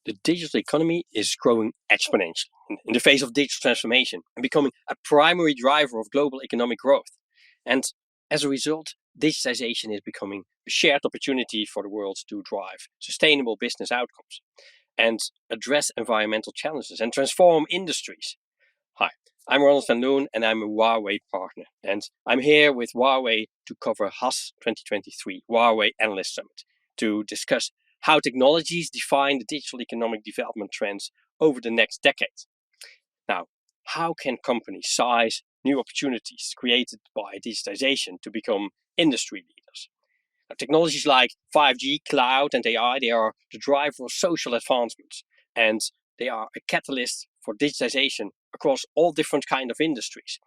The digital economy is growing exponentially in the face of digital transformation and becoming a primary driver of global economic growth. And as a result, digitization is becoming a shared opportunity for the world to drive sustainable business outcomes and address environmental challenges and transform industries. Hi, I'm Ronald van Loon and I'm a Huawei partner. And I'm here with Huawei to cover HAS 2023, Huawei Analyst Summit, to discuss how technologies define the digital economic development trends over the next decade. Now, how can companies seize new opportunities created by digitization to become industry leaders? Now, technologies like 5G, cloud, and AI, they are the driver of social advancements, and they are a catalyst for digitization across all different kinds of industries.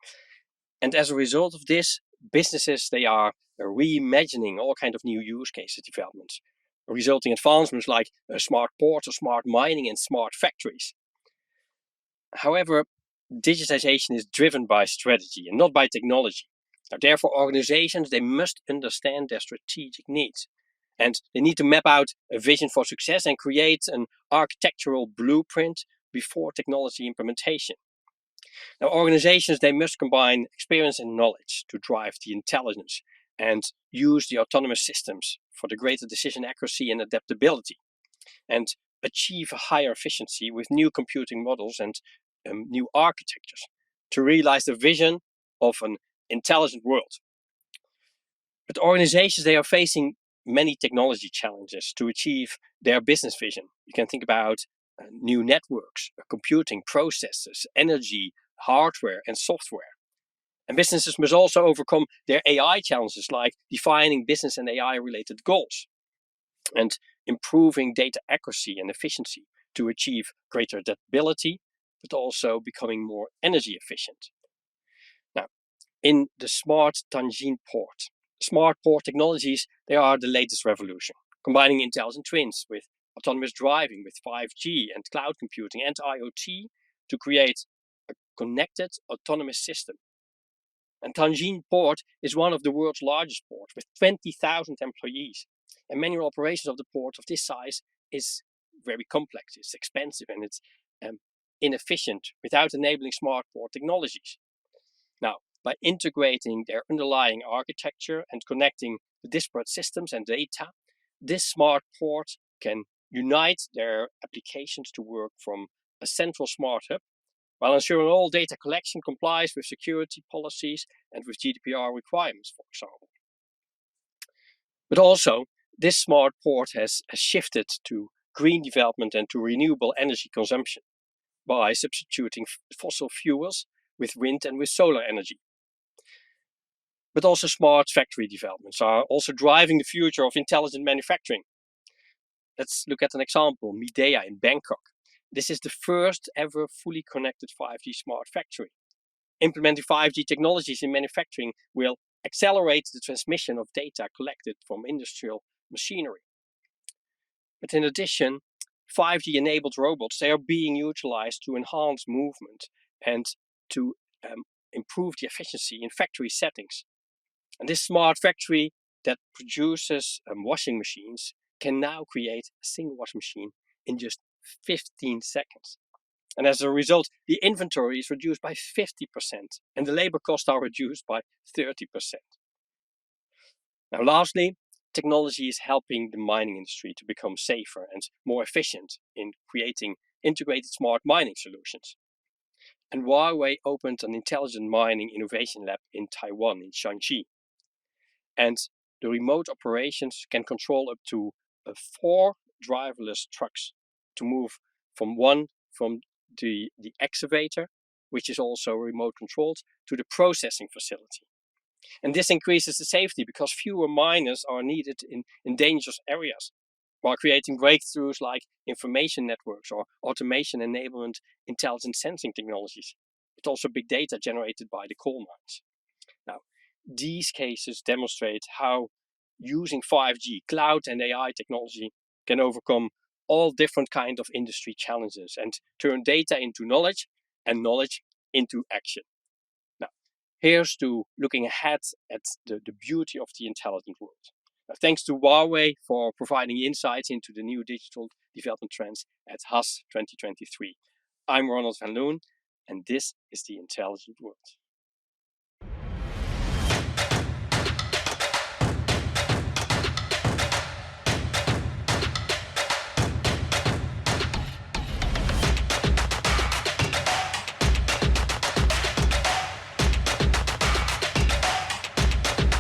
And as a result of this, businesses, they are reimagining all kinds of new use cases developments, resulting advancements like smart ports or smart mining and smart factories. However, digitization is driven by strategy and not by technology. Now, therefore, organizations, they must understand their strategic needs. And they need to map out a vision for success and create an architectural blueprint before technology implementation. Now, organizations, they must combine experience and knowledge to drive the intelligence and use the autonomous systems for the greater decision accuracy and adaptability, and achieve a higher efficiency with new computing models and new architectures to realize the vision of an intelligent world. But organizations, they are facing many technology challenges to achieve their business vision. You can think about new networks, computing processes, energy, hardware, and software. And businesses must also overcome their AI challenges, like defining business and AI related goals and improving data accuracy and efficiency to achieve greater adaptability, but also becoming more energy efficient. Now, in the smart Tianjin port, smart port technologies, they are the latest revolution, combining intelligent twins with autonomous driving, with 5G and cloud computing and IoT to create a connected autonomous system. And Tianjin port is one of the world's largest ports with 20,000 employees. And manual operations of the port of this size is very complex, it's expensive, and it's inefficient without enabling smart port technologies. Now, by integrating their underlying architecture and connecting the disparate systems and data, this smart port can unite their applications to work from a central smart hub, while ensuring all data collection complies with security policies and with GDPR requirements, for example. But also, this smart port has shifted to green development and to renewable energy consumption by substituting fossil fuels with wind and with solar energy. But also smart factory developments are also driving the future of intelligent manufacturing. Let's look at an example, Midea in Bangkok. This is the first ever fully connected 5G smart factory. Implementing 5G technologies in manufacturing will accelerate the transmission of data collected from industrial machinery. But in addition, 5G-enabled robots, they are being utilized to enhance movement and to improve the efficiency in factory settings. And this smart factory that produces washing machines can now create a single washing machine in just 15 seconds. And as a result, the inventory is reduced by 50% and the labor costs are reduced by 30%. Now, lastly, technology is helping the mining industry to become safer and more efficient in creating integrated smart mining solutions. And Huawei opened an intelligent mining innovation lab in Taiwan, in Shanxi. And the remote operations can control up to 4 driverless trucks to move from the excavator, which is also remote controlled, to the processing facility. And this increases the safety because fewer miners are needed in dangerous areas, while creating breakthroughs like information networks or automation enablement intelligent sensing technologies, but also big data generated by the coal mines. Now, these cases demonstrate how using 5G, cloud and AI technology can overcome all different kinds of industry challenges and turn data into knowledge and knowledge into action. Now, here's to looking ahead at the beauty of the intelligent world. Thanks to Huawei for providing insights into the new digital development trends at HAS 2023. I'm Ronald van Loon, and this is the Intelligent World.